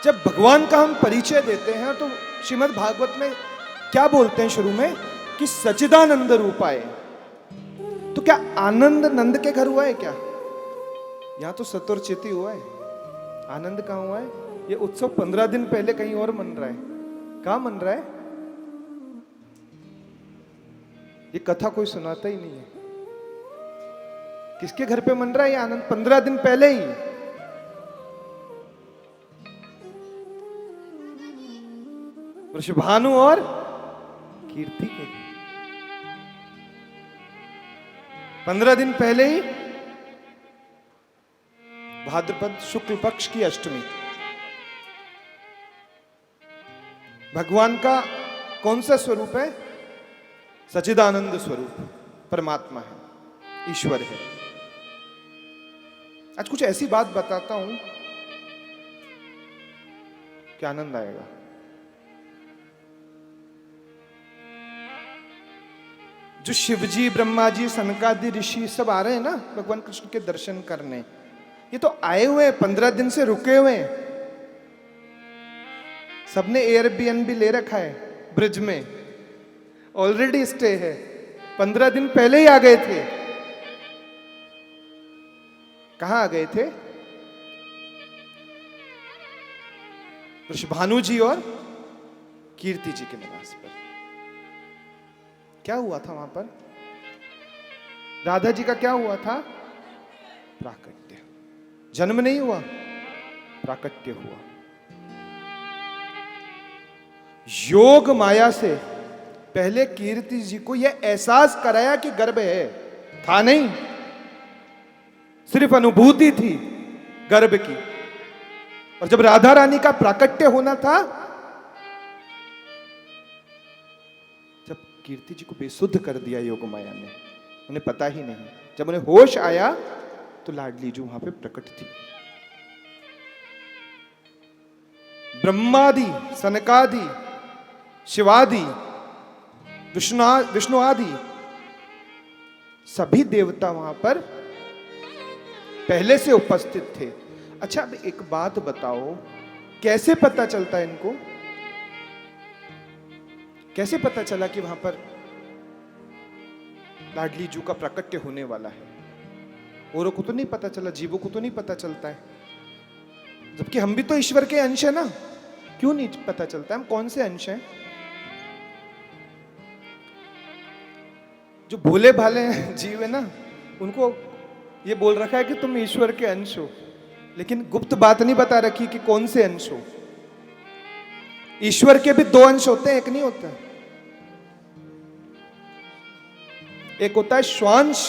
जब भगवान का हम परिचय देते हैं तो श्रीमद् भागवत में क्या बोलते हैं शुरू में कि सच्चिदानंद रूप आए। तो क्या आनंद नंद के घर हुआ है क्या? यहां तो सत और चित ही हुआ है, आनंद कहां हुआ है? ये उत्सव 15 दिन पहले कहीं और मन रहा है। कहां मन रहा है? ये कथा कोई सुनाता ही नहीं है। किसके घर पे मन रहा है ये आनंद? 15 दिन पहले ही। वृषभानु और कीर्ति के 15 दिन पहले ही भाद्रपद शुक्ल पक्ष की अष्टमी। भगवान का कौन सा स्वरूप है? सच्चिदानंद स्वरूप, परमात्मा है, ईश्वर है। आज कुछ ऐसी बात बताता हूं कि आनंद आएगा। जो शिवजी, ब्रह्मा जी, सनकादि ऋषि सब आ रहे हैं ना भगवान कृष्ण के दर्शन करने, ये तो आए हुए हैं, 15 दिन से रुके हुए हैं। सबने एयरबीएनबी ले रखा है ब्रिज में, ऑलरेडी स्टे है। 15 दिन पहले ही आ गए थे। कहां आ गए थे? वृषभानु जी और कीर्ति जी के निवास पर। क्या हुआ था वहां पर? राधा जी का क्या हुआ था? प्राकट्य। जन्म नहीं हुआ, प्राकट्य हुआ। योग माया से पहले कीर्ति जी को यह एहसास कराया कि गर्भ है। था नहीं, सिर्फ अनुभूति थी गर्भ की। और जब राधा रानी का प्राकट्य होना था, जब कीर्ति जी को बेसुध कर दिया योग माया ने, उन्हें पता ही नहीं। जब उन्हें होश आया तो लाडली जी वहां पे प्रकट थी। ब्रह्मादि, सनकादि, शिवादि, विष्णु आदि सभी देवता वहां पर पहले से उपस्थित थे। अच्छा, अब एक बात बताओ, कैसे पता चलता है इनको? कैसे पता चला कि वहां पर लाडली जू का प्राकट्य होने वाला है? औरों को तो नहीं पता चला, जीवों को तो नहीं पता चलता है, जबकि हम भी तो ईश्वर के अंश है ना। क्यों नहीं पता चलता? हम कौन से अंश हैं? जो भोले भाले जीव है ना, उनको ये बोल रखा है कि तुम ईश्वर के अंश हो, लेकिन गुप्त बात नहीं बता रखी कि कौन से अंश हो। ईश्वर के भी 2 अंश होते हैं, एक नहीं होता। एक होता है स्वांश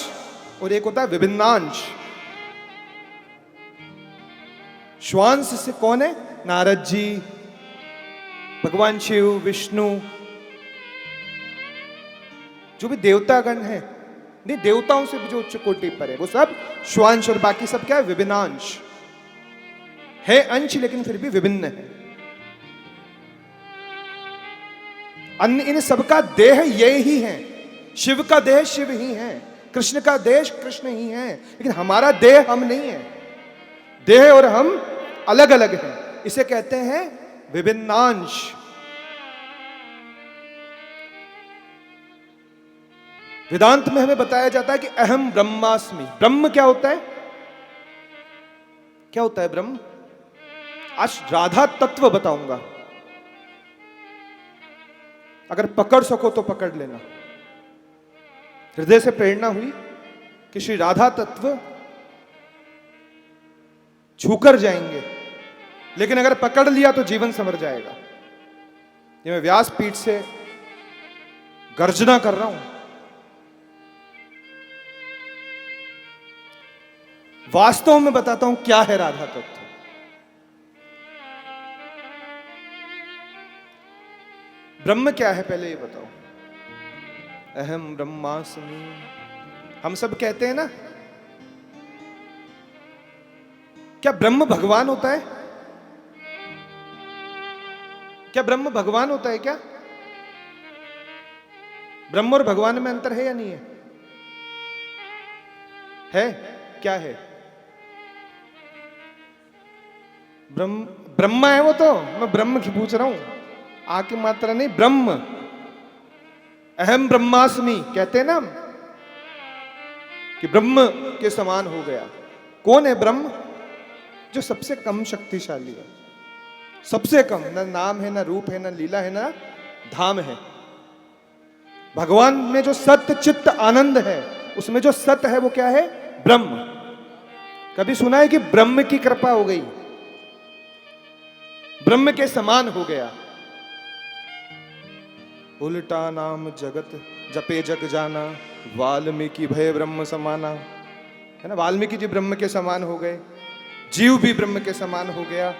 और एक होता है विभिन्नांश। स्वांश से कौन है? नारद जी, भगवान शिव, विष्णु, जो भी देवतागण है, नहीं देवताओं से भी जो उच्च कोटि पर है, वो सब स्वांश। और बाकी सब क्या है? विभिन्नांश है, अंश लेकिन फिर भी विभिन्न है। अन्य इन सबका देह ये ही है। शिव का देह शिव ही है, कृष्ण का देह कृष्ण ही है, लेकिन हमारा देह हम नहीं है। देह और हम अलग अलग हैं, इसे कहते हैं विभिन्नांश। वेदांत में हमें बताया जाता है कि अहम ब्रह्मास्मि। ब्रह्म क्या होता है? क्या होता है ब्रह्म? आज राधा तत्व बताऊंगा, अगर पकड़ सको तो पकड़ लेना। हृदय से प्रेरणा हुई कि श्री राधा तत्व छूकर जाएंगे, लेकिन अगर पकड़ लिया तो जीवन संवर जाएगा। ये मैं व्यासपीठ से गर्जना कर रहा हूं। वास्तव में बताता हूं क्या है राधा तत्व। ब्रह्म क्या है पहले ये बताओ। अहम ब्रह्मास्मि हम सब कहते हैं ना। क्या ब्रह्म भगवान होता है? क्या ब्रह्म भगवान होता है? क्या ब्रह्म और भगवान में अंतर है या नहीं है? है? क्या है? ब्रह्मा है वो तो, मैं ब्रह्म की पूछ रहा हूं, आ की मात्रा नहीं, ब्रह्म। अहम ब्रह्मास्मि कहते हैं ना हम, कि ब्रह्म के समान हो गया। कौन है ब्रह्म? जो सबसे कम शक्तिशाली है, सबसे कम, ना नाम है, ना रूप है, ना लीला है, ना धाम है। भगवान में जो सत्य चित्त आनंद है, उसमें जो सत्य है वो क्या है? ब्रह्म। कभी सुना है कि ब्रह्म की कृपा हो गई, ब्रह्म के समान हो गया? उल्टा नाम जगत जपे जग जाना, वाल्मीकि भय ब्रह्म समाना, है ना? वाल्मीकि जी ब्रह्म के समान हो गए, जीव भी ब्रह्म के समान हो गया।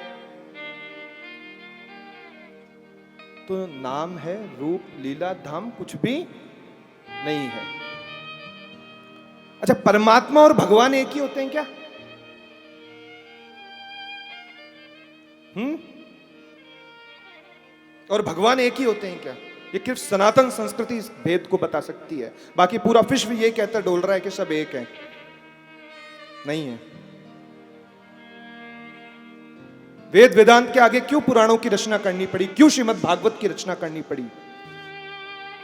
तो नाम है, रूप, लीला, धाम कुछ भी नहीं है। अच्छा, परमात्मा और भगवान एक ही होते हैं क्या? और भगवान एक ही होते हैं क्या? ये सिर्फ सनातन संस्कृति इस भेद को बता सकती है, बाकी पूरा विश्व ये कहता डोल रहा है कि सब एक है। नहीं है। वेद वेदांत के आगे क्यों पुराणों की रचना करनी पड़ी? क्यों श्रीमद् भागवत की रचना करनी पड़ी?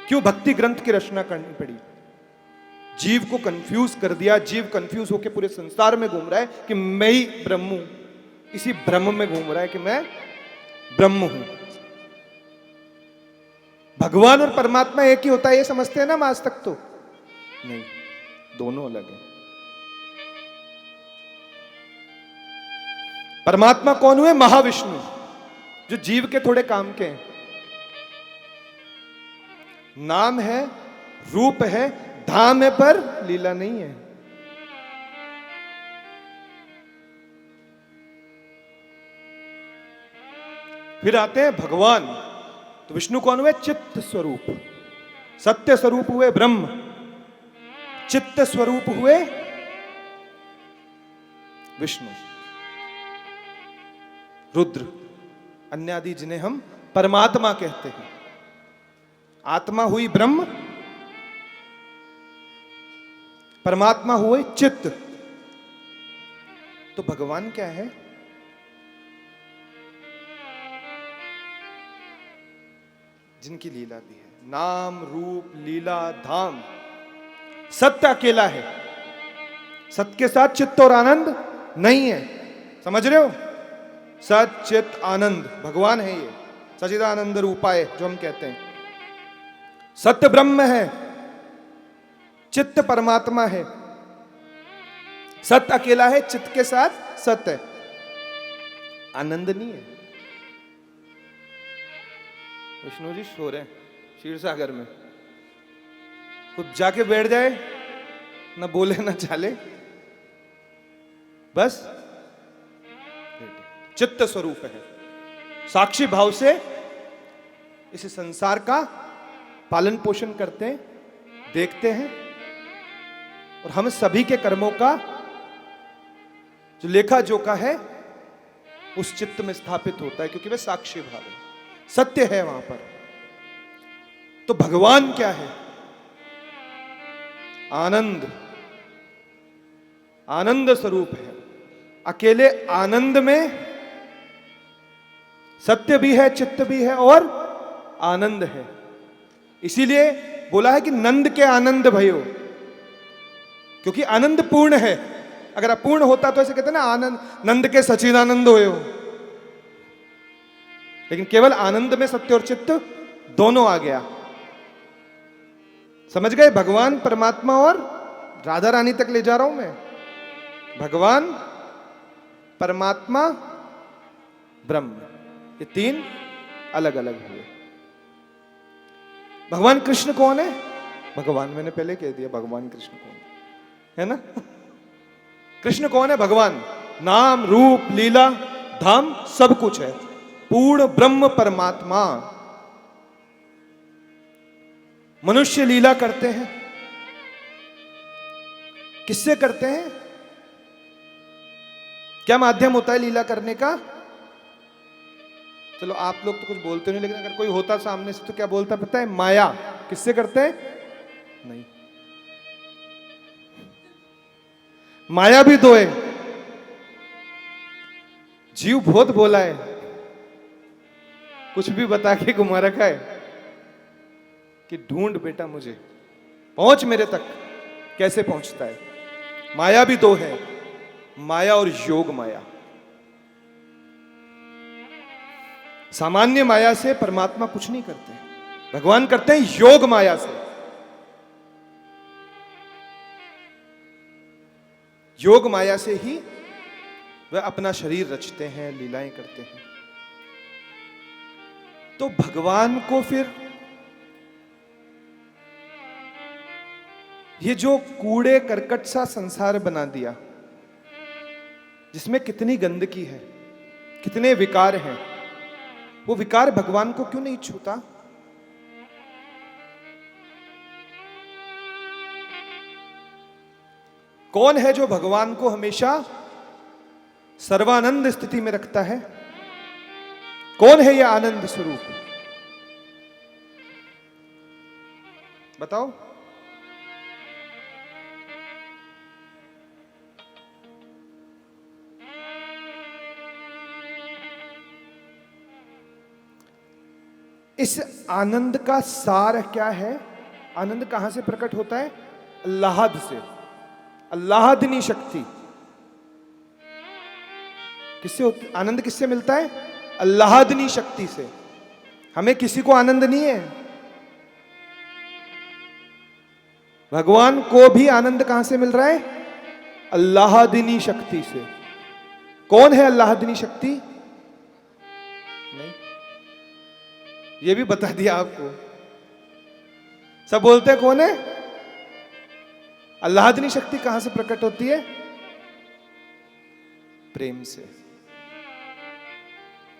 क्यों भक्ति ग्रंथ की रचना करनी पड़ी? जीव को कंफ्यूज कर दिया। जीव कंफ्यूज होकर पूरे संसार में घूम रहा है कि मैं ही ब्रह्म हूं, इसी ब्रह्म में घूम रहा है कि मैं ब्रह्म हूं। भगवान और परमात्मा एक ही होता है ये समझते हैं ना हम आज तक? तो नहीं, दोनों अलग हैं। परमात्मा कौन हुए? महाविष्णु, जो जीव के थोड़े काम के हैं। नाम है, रूप है, धाम है, पर लीला नहीं है। फिर आते हैं भगवान। तो विष्णु कौन हुए? चित्त स्वरूप। सत्य स्वरूप हुए ब्रह्म, चित्त स्वरूप हुए विष्णु, रुद्र, अन्य आदि जिन्हें हम परमात्मा कहते हैं। आत्मा हुई ब्रह्म, परमात्मा हुए चित्त। तो भगवान क्या है? जिनकी लीला भी है, नाम रूप लीला धाम। सत्य अकेला है, सत्य के साथ चित्त और आनंद नहीं है। समझ रहे हो? सत चित आनंद भगवान है। ये सच्चिदानंद रूपाय जो हम कहते हैं। सत्य ब्रह्म है, चित्त परमात्मा है। सत्य अकेला है, चित्त के साथ सत्य, आनंद नहीं है। विष्णु जी सो रहे हैं क्षीर सागर में, खुद जाके बैठ जाए, ना बोले ना चाले, बस चित्त स्वरूप है। साक्षी भाव से इस संसार का पालन पोषण करते हैं, देखते हैं, और हम सभी के कर्मों का जो लेखा जोखा है उस चित्त में स्थापित होता है, क्योंकि वह साक्षी भाव है, सत्य है वहां पर। तो भगवान क्या है? आनंद, आनंद स्वरूप है। अकेले आनंद में सत्य भी है, चित्त भी है और आनंद है। इसीलिए बोला है कि नंद के आनंद भयो, क्योंकि आनंद पूर्ण है। अगर अपूर्ण होता तो ऐसे कहते हैं ना, आनंद नंद के सच्चिदानंद होयो, लेकिन केवल आनंद में सत्य और चित्त दोनों आ गया। समझ गए? भगवान परमात्मा और राधा रानी तक ले जा रहा हूं मैं। भगवान परमात्मा ब्रह्म, ये तीन अलग अलग हुए। भगवान कृष्ण कौन है? भगवान मैंने पहले कह दिया, भगवान कृष्ण कौन है ना? कृष्ण कौन है? भगवान नाम रूप लीला धाम सब कुछ है, पूर्ण ब्रह्म परमात्मा। मनुष्य लीला करते हैं, किससे करते हैं? क्या माध्यम होता है लीला करने का? चलो आप लोग तो कुछ बोलते नहीं, लेकिन अगर कोई होता सामने से तो क्या बोलता पता है? माया। किससे करते हैं? नहीं, माया भी दो है। जीव बहुत भोला है, कुछ भी बता के घुमा रखा है कि ढूंढ बेटा मुझे, पहुंच मेरे तक। कैसे पहुंचता है? माया भी दो है, माया और योग माया। सामान्य माया से परमात्मा कुछ नहीं करते, भगवान करते हैं योग माया से। योग माया से ही वह अपना शरीर रचते हैं, लीलाएं करते हैं। तो भगवान को फिर ये जो कूड़े करकट सा संसार बना दिया, जिसमें कितनी गंदगी है, कितने विकार हैं, वो विकार भगवान को क्यों नहीं छूता? कौन है जो भगवान को हमेशा सर्वानंद स्थिति में रखता है? कौन है यह आनंद स्वरूप? बताओ। इस आनंद का सार क्या है? आनंद कहां से प्रकट होता है? अल्लाहद से। अल्लाहदनी शक्ति किससे होती? आनंद किससे मिलता है? अल्लाहदनी शक्ति से। हमें किसी को आनंद नहीं है, भगवान को भी आनंद कहां से मिल रहा है? अल्लाहदनी शक्ति से। कौन है अल्लाहदनी शक्ति? नहीं, ये भी बता दिया आपको। सब बोलते हैं कौन है? अल्लाहदनी शक्ति कहां से प्रकट होती है? प्रेम से।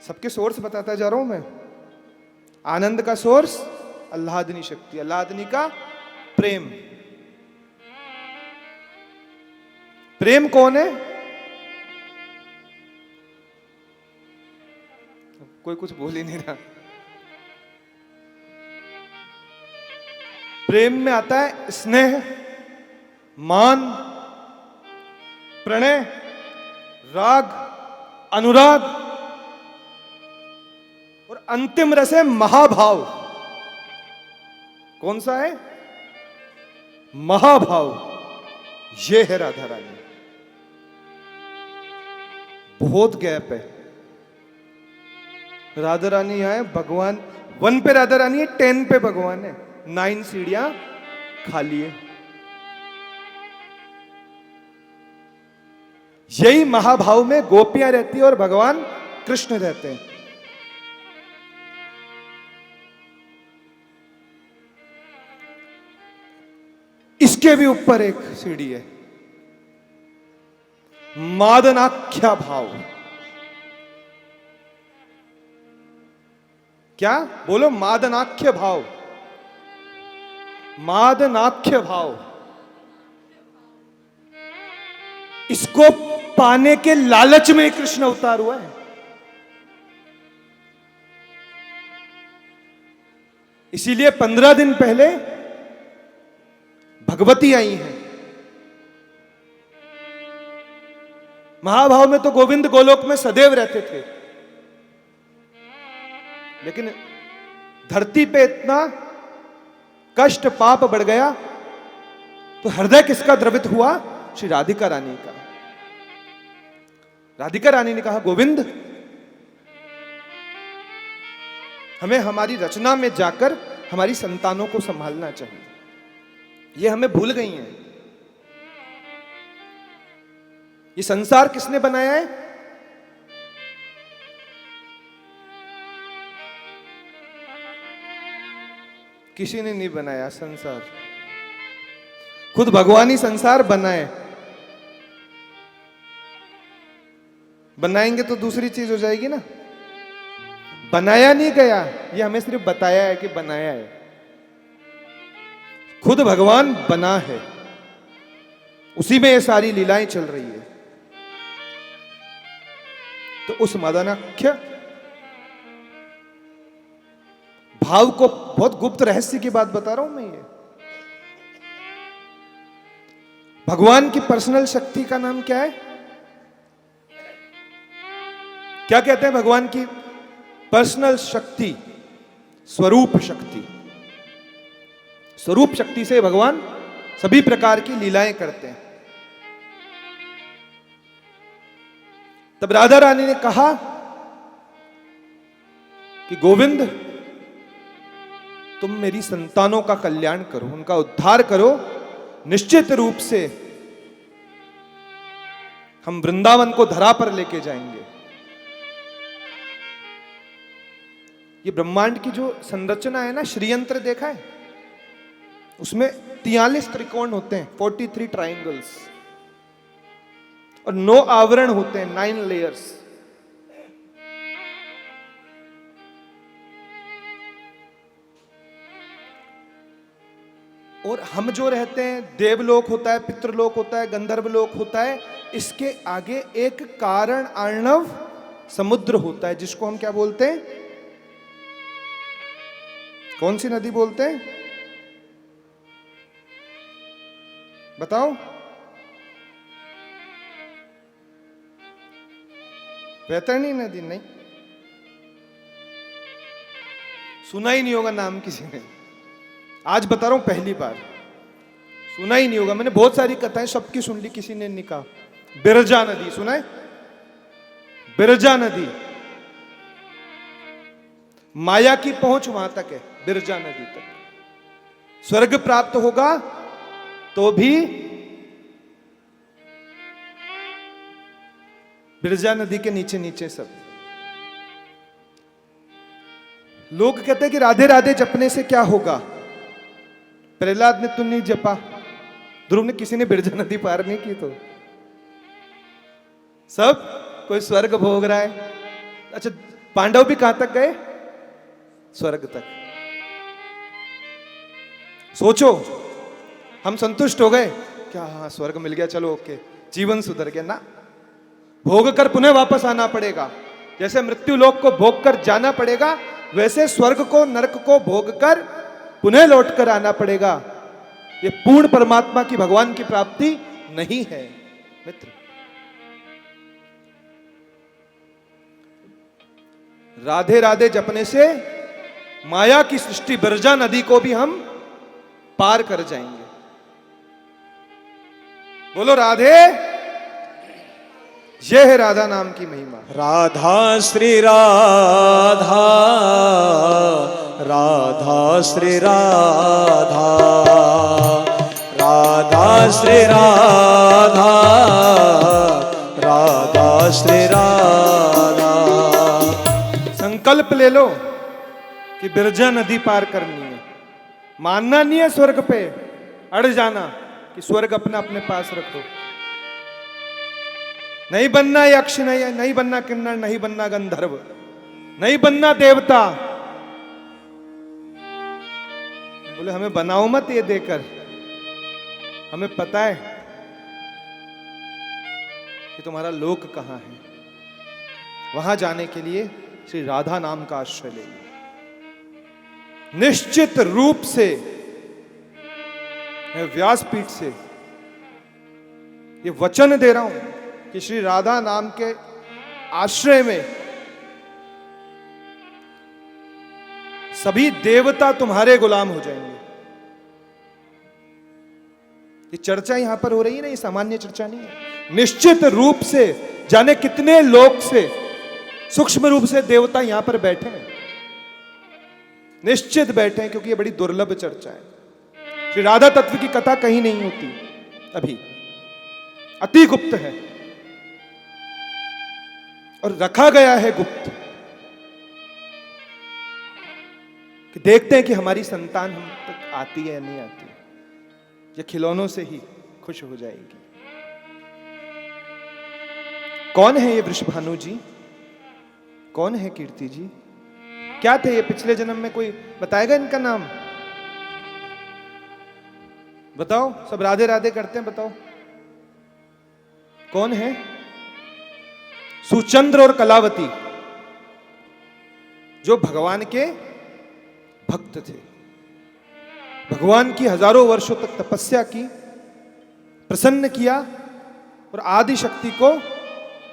सबके सोर्स बताता जा रहा हूं मैं। आनंद का सोर्स अल्लाहदनी शक्ति, अल्लाहदनी का प्रेम। प्रेम कौन है? कोई कुछ बोल ही नहीं रहा। प्रेम में आता है स्नेह, मान, प्रणय, राग, अनुराग, और अंतिम रस है महाभाव। कौन सा है? महाभाव। ये है राधा रानी। बहुत गैप है। राधा रानी यहां है, भगवान 1 पे राधा रानी है, 10 पे भगवान है। 9 सीढ़ियां खाली है। यही महाभाव में गोपियां रहती है और भगवान कृष्ण रहते हैं। इसके भी ऊपर एक सीढ़ी है, मादनाख्या भाव। क्या बोलो? मादनाख्य भाव। मादनाख्य भाव। इसको पाने के लालच में कृष्ण अवतार हुआ है। इसीलिए 15 दिन पहले भगवती आई हैं। महाभाव में तो गोविंद गोलोक में सदैव रहते थे, लेकिन धरती पे इतना कष्ट पाप बढ़ गया तो हृदय किसका द्रवित हुआ? श्री राधिका रानी का। राधिका रानी ने कहा, गोविंद हमें हमारी रचना में जाकर हमारी संतानों को संभालना चाहिए। ये हमें भूल गई हैं। ये संसार किसने बनाया है? किसी ने नहीं बनाया संसार, खुद भगवान ही संसार बनाए। बनाएंगे तो दूसरी चीज हो जाएगी ना। बनाया नहीं गया, ये हमें सिर्फ बताया है कि बनाया है। खुद भगवान बना है, उसी में ये सारी लीलाएं चल रही है। तो उस मदनाख्य भाव को, बहुत गुप्त रहस्य की बात बता रहा हूं मैं। ये भगवान की पर्सनल शक्ति का नाम क्या है? क्या कहते हैं भगवान की पर्सनल शक्ति, स्वरूप शक्ति। स्वरूप शक्ति से भगवान सभी प्रकार की लीलाएं करते हैं। तब राधा रानी ने कहा कि गोविंद, तुम मेरी संतानों का कल्याण करो, उनका उद्धार करो। निश्चित रूप से हम वृंदावन को धरा पर लेके जाएंगे। ये ब्रह्मांड की जो संरचना है ना, श्रीयंत्र देखा है, उसमें 43 त्रिकोण होते हैं, 43 ट्राइंगल्स, और 9 आवरण होते हैं, 9 लेयर्स। और हम जो रहते हैं, देवलोक होता है, पितृलोक होता है, गंधर्वलोक होता है, इसके आगे एक कारण अर्णव समुद्र होता है, जिसको हम क्या बोलते हैं? कौन सी नदी बोलते हैं? बताओ। वैतरणी नदी? नहीं, सुना ही नहीं होगा नाम किसी ने। आज बता रहा हूं, पहली बार सुना ही नहीं होगा। मैंने बहुत सारी कथाएं सबकी सुन ली, किसी ने नहीं कहा। बिरजा नदी सुना है? बिरजा नदी, माया की पहुंच वहां तक है, बिरजा नदी तक। स्वर्ग प्राप्त होगा तो भी बिरजा नदी के नीचे नीचे सब। लोग कहते हैं कि राधे राधे जपने से क्या होगा। प्रहलाद ने तो नहीं जपा, ध्रुव ने, किसी ने बिरजा नदी पार नहीं की, तो सब कोई स्वर्ग भोग रहा है। अच्छा, पांडव भी कहां तक गए? स्वर्ग तक। सोचो, हम संतुष्ट हो गए क्या? हाँ, स्वर्ग मिल गया, चलो ओके, जीवन सुधर गया ना। भोग कर पुनः वापस आना पड़ेगा। जैसे मृत्यु लोक को भोग कर जाना पड़ेगा, वैसे स्वर्ग को, नरक को भोग कर पुनः लौट कर आना पड़ेगा। ये पूर्ण परमात्मा की, भगवान की प्राप्ति नहीं है मित्र। राधे राधे जपने से माया की सृष्टि बिरजा नदी को भी हम पार कर जाएंगे। बोलो राधे। यह है राधा नाम की महिमा। राधा श्री राधा, राधा श्री राधा, राधा श्री राधा, राधा श्री राधा। संकल्प ले लो कि बिरजा नदी पार करनी है। मानना नहीं है स्वर्ग पे अड़ जाना कि स्वर्ग अपना अपने पास रखो। नहीं बनना यक्ष, नहीं बनना किन्नर, नहीं बनना गंधर्व, नहीं बनना देवता। बोले हमें बनाओ मत ये देकर, हमें पता है कि तुम्हारा लोक कहां है। वहां जाने के लिए श्री राधा नाम का आश्रय ले लो। निश्चित रूप से मैं व्यासपीठ से ये वचन दे रहा हूं कि श्री राधा नाम के आश्रय में सभी देवता तुम्हारे गुलाम हो जाएंगे। ये चर्चा यहां पर हो रही है ना, ये सामान्य चर्चा नहीं है। निश्चित रूप से जाने कितने लोक से, सूक्ष्म रूप से देवता यहां पर बैठे हैं, निश्चित बैठे हैं, क्योंकि ये बड़ी दुर्लभ चर्चा है। श्री राधा तत्व की कथा कहीं नहीं होती, अभी अति गुप्त है और रखा गया है गुप्त, कि देखते हैं कि हमारी संतान हम तक आती है या नहीं आती, या खिलौनों से ही खुश हो जाएगी। कौन है ये वृषभानु जी? कौन है कीर्ति जी? क्या थे ये पिछले जन्म में? कोई बताएगा इनका नाम? बताओ, सब राधे राधे करते हैं, बताओ कौन है? सुचंद्र और कलावती, जो भगवान के भक्त थे, भगवान की हजारों वर्षों तक तपस्या की, प्रसन्न किया, और आदि शक्ति को,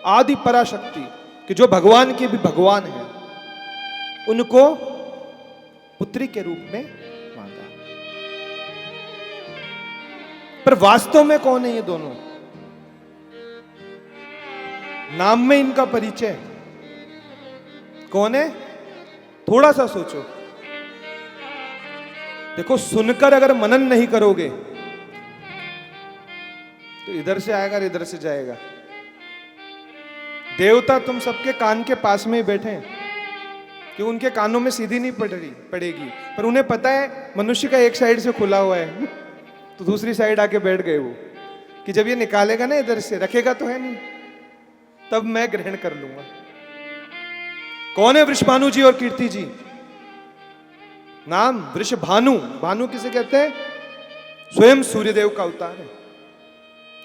आदि पराशक्ति कि जो भगवान के भी भगवान है, उनको पुत्री के रूप में मांगा। पर वास्तव में कौन है ये दोनों? नाम में इनका परिचय कौन है? थोड़ा सा सोचो। देखो, सुनकर अगर मनन नहीं करोगे तो इधर से आएगा, इधर से जाएगा। देवता तुम सबके कान के पास में ही बैठे हैं कि उनके कानों में सीधी नहीं पड़ेगी, पर उन्हें पता है मनुष्य का एक साइड से खुला हुआ है, तो दूसरी साइड आके बैठ गए वो कि जब ये निकालेगा ना इधर से, रखेगा तो है नहीं, तब मैं ग्रहण कर लूंगा। कौन है वृषभानु जी और कीर्ति जी? नाम वृषभानु। भानु किसे कहते हैं? स्वयं सूर्यदेव का अवतार है।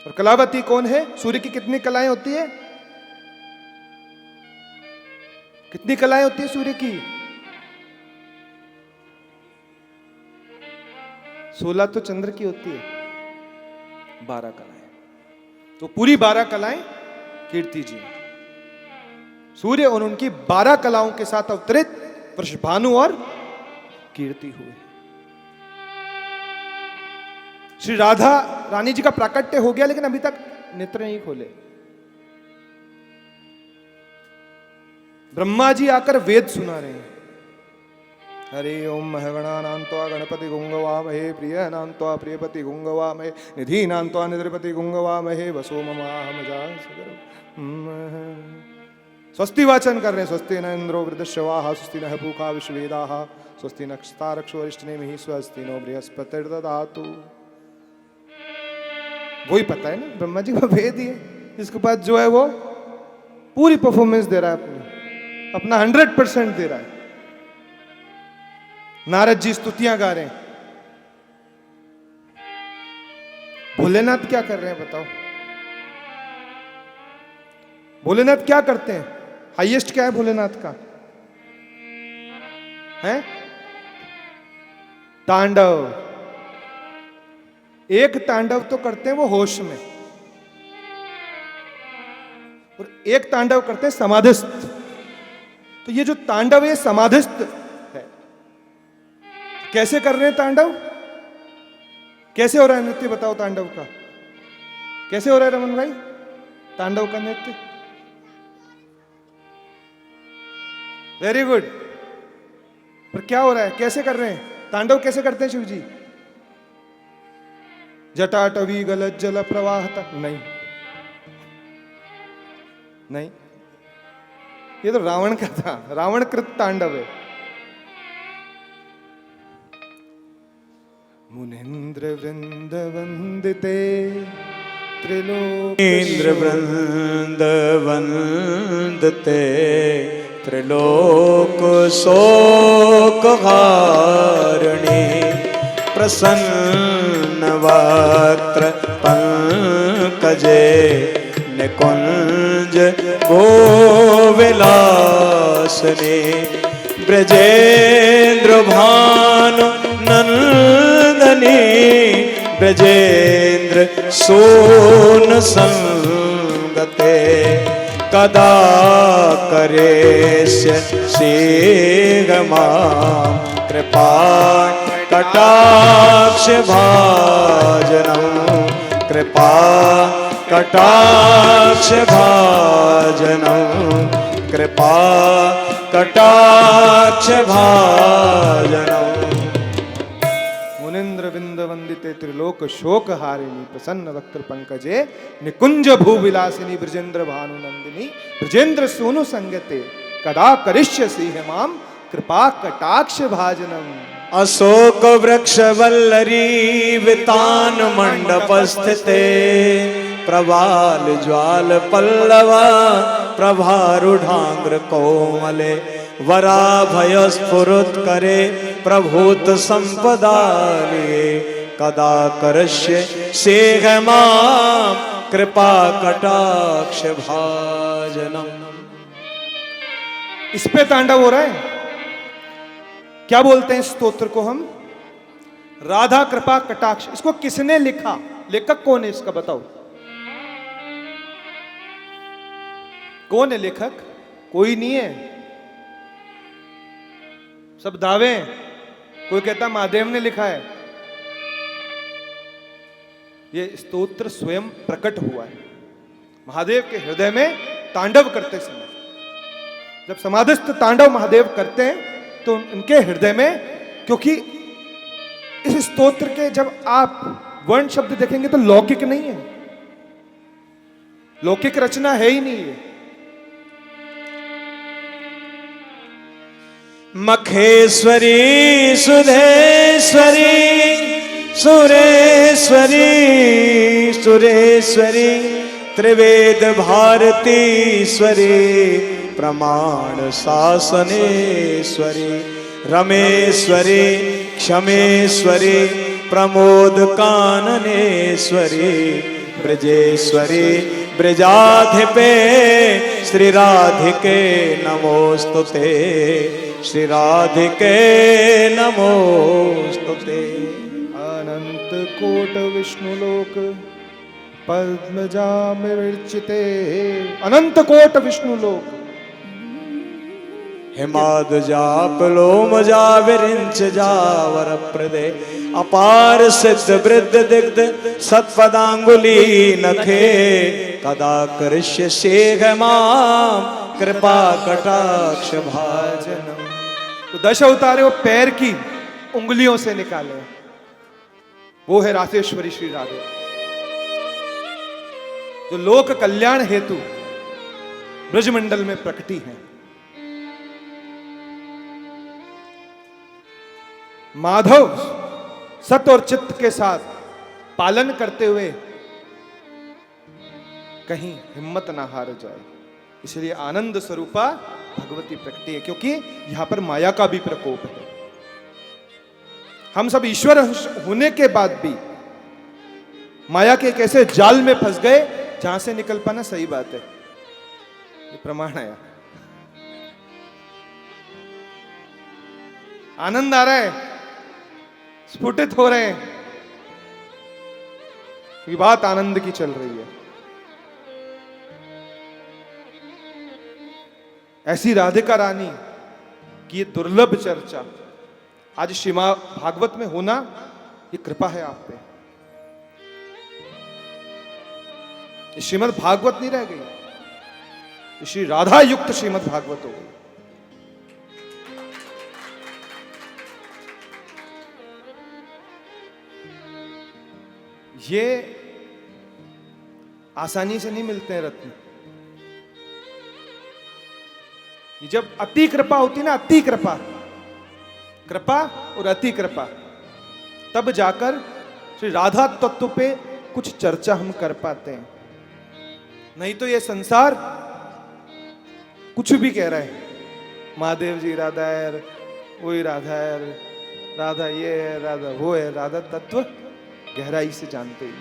और कलावती कौन है? सूर्य की कितनी कलाएं होती है? कितनी कलाएं होती है सूर्य की? 16 तो चंद्र की होती है, 12 कलाएं। तो पूरी 12 कलाएं कीर्ति जी, सूर्य और उनकी 12 कलाओं के साथ अवतरित वृषभानु और कीर्ति हुए। श्री राधा रानी जी का प्राकट्य हो गया, लेकिन अभी तक नेत्र नहीं खोले। ब्रह्मा जी आकर वेद सुना रहे हैं। हरि ओम महगणानान्त्वा गणपति गुंगवामहे, प्रियनान्त्वा प्रियपति गुंगवामहे, निधीनान्त्वा निधिपति गुंगवामहे, वसो ममाहमजा सगरो। स्वस्ति वाचन कर रहे हैं। स्वस्ति न इंद्रो वृद्धश्रवाः, स्वस्ति नः पूषा विश्ववेदाः, स्वस्ति नक्षतारक्षो अरिष्टनेमिः, स्वस्ति नो बृहस्पतिर्दधातु। वही पता है ना, ब्रह्मा जी का वेद ही है। इसके बाद जो है वो पूरी परफॉर्मेंस दे रहा है, अपना 100% दे रहा है। नारद जी स्तुतियां गा रहे हैं। भोलेनाथ क्या कर रहे हैं बताओ? भोलेनाथ क्या करते हैं? हाईएस्ट क्या है भोलेनाथ का? है तांडव। एक तांडव तो करते हैं वो होश में, और एक तांडव करते हैं समाधिस्थ। तो ये जो तांडव है समाधिस्थ है। कैसे कर रहे हैं तांडव? कैसे हो रहा है नृत्य बताओ तांडव का? कैसे हो रहा है रमन भाई तांडव का नृत्य? Very good. पर क्या हो रहा है? कैसे कर रहे हैं तांडव? कैसे करते हैं शिव जी? जटाटवी गलत जल प्रवाहता? नहीं नहीं, ये तो रावण का था, रावण कृत तांडव है। मुनीन्द्र वृंद वंदिते त्रिलोक, इंद्र वृंद वंदते त्रिलोक शोकहारिणी, प्रसन्न वक्त्र पंकजे, निकुंज गोविलासने, ब्रजेंद्र भानु नंदनी, ब्रजेंद्र सोन संगते, कदा करेस्य शीघ्रमा, कृपा कटाक्ष भाजनम, कृपा कटाक्ष भाजनम, कृपा कटाक्ष भाजनम। मुनीन्द्र विंद वंदिते त्रिलोक शोक हारिणी, प्रसन्न वक्त्र पंकजे, निकुंज भूविलासिनी, ब्रजेंद्र भानु नंदिनी, ब्रजेंद्र सोनु संगते, कदा करिष्यसि हेमाम, कृपा कटाक्ष भाजनम। अशोक वृक्ष वल्लरी वितान मंडप स्थिते, प्रवाल ज्वाल पल्लवा, प्रभारूढ़ांग्र कोमले, वराभय स्फुरत करे, प्रभूत संपदा लिए, कदा करष्य सेघमा, कृपा कटाक्ष भाजनम। इस पे तांडव हो रहा है। क्या बोलते हैं इस स्तोत्र को हम? राधा कृपा कटाक्ष। इसको किसने लिखा? लेखक कौन है इसका बताओ? कौन है लेखक? कोई नहीं है। सब दावे हैं। कोई कहता महादेव ने लिखा है। ये स्तोत्र स्वयं प्रकट हुआ है महादेव के हृदय में तांडव करते समय। जब समाधिस्थ तांडव महादेव करते हैं तो उनके हृदय में, क्योंकि इस स्तोत्र के जब आप वर्ण शब्द देखेंगे तो लौकिक नहीं है, लौकिक रचना है ही नहीं है। मखेश्वरी सुधेश्वरी सुरेश्वरी सुरेश्वरी त्रिवेद भारतीश्वरी प्रमाण शासनेश्वरी रमेश्वरी क्षमेश्वरी प्रमोद काननेश्वरी ब्रजेश्वरी ब्रजाधिपे श्री राधिके नमोस्तुते श्री राधिके नमोस्तुते। अनंत कोट विष्णुलोक पद्मजामिर्चिते। अनंत कोट विष्णुलोक हिमाद जाप लोम जा विरिंच जावर प्रदे अपार सिद्ध वृद्ध दिग्ध सत्पदांगुली नखे कदा कृष्य शेघ माम कृपा कटाक्ष भाजनम। तो 10 अवतारे वो पैर की उंगलियों से निकाले, वो है राधेश्वरी श्री राधे, जो लोक कल्याण हेतु ब्रजमंडल में प्रकटी हैं। माधव सत और चित्त के साथ पालन करते हुए कहीं हिम्मत ना हार जाए, इसलिए आनंद स्वरूपा भगवती प्रकटी है, क्योंकि यहां पर माया का भी प्रकोप है। हम सब ईश्वर होने के बाद भी माया के एक ऐसे जाल में फंस गए जहां से निकल पाना सही बात है। ये प्रमाण है। आनंद आ रहा है, स्फुटित हो रहे हैं, ये बात आनंद की चल रही है। ऐसी राधिका रानी की ये दुर्लभ चर्चा आज श्रीमद् भागवत में होना, ये कृपा है आप पे। ये श्रीमद् भागवत नहीं रह गई, ये श्री राधा युक्त श्रीमद् भागवत हो गई। ये आसानी से नहीं मिलते हैं रत्न। ये जब अति कृपा होती है ना, अति कृपा, कृपा और अति कृपा, तब जाकर श्री राधा तत्व पे कुछ चर्चा हम कर पाते हैं। नहीं तो ये संसार कुछ भी कह रहा है, महादेव जी राधा है, वही राधा है, राधा ये है, राधा वो है, राधा तत्व गहराई से जानते ही।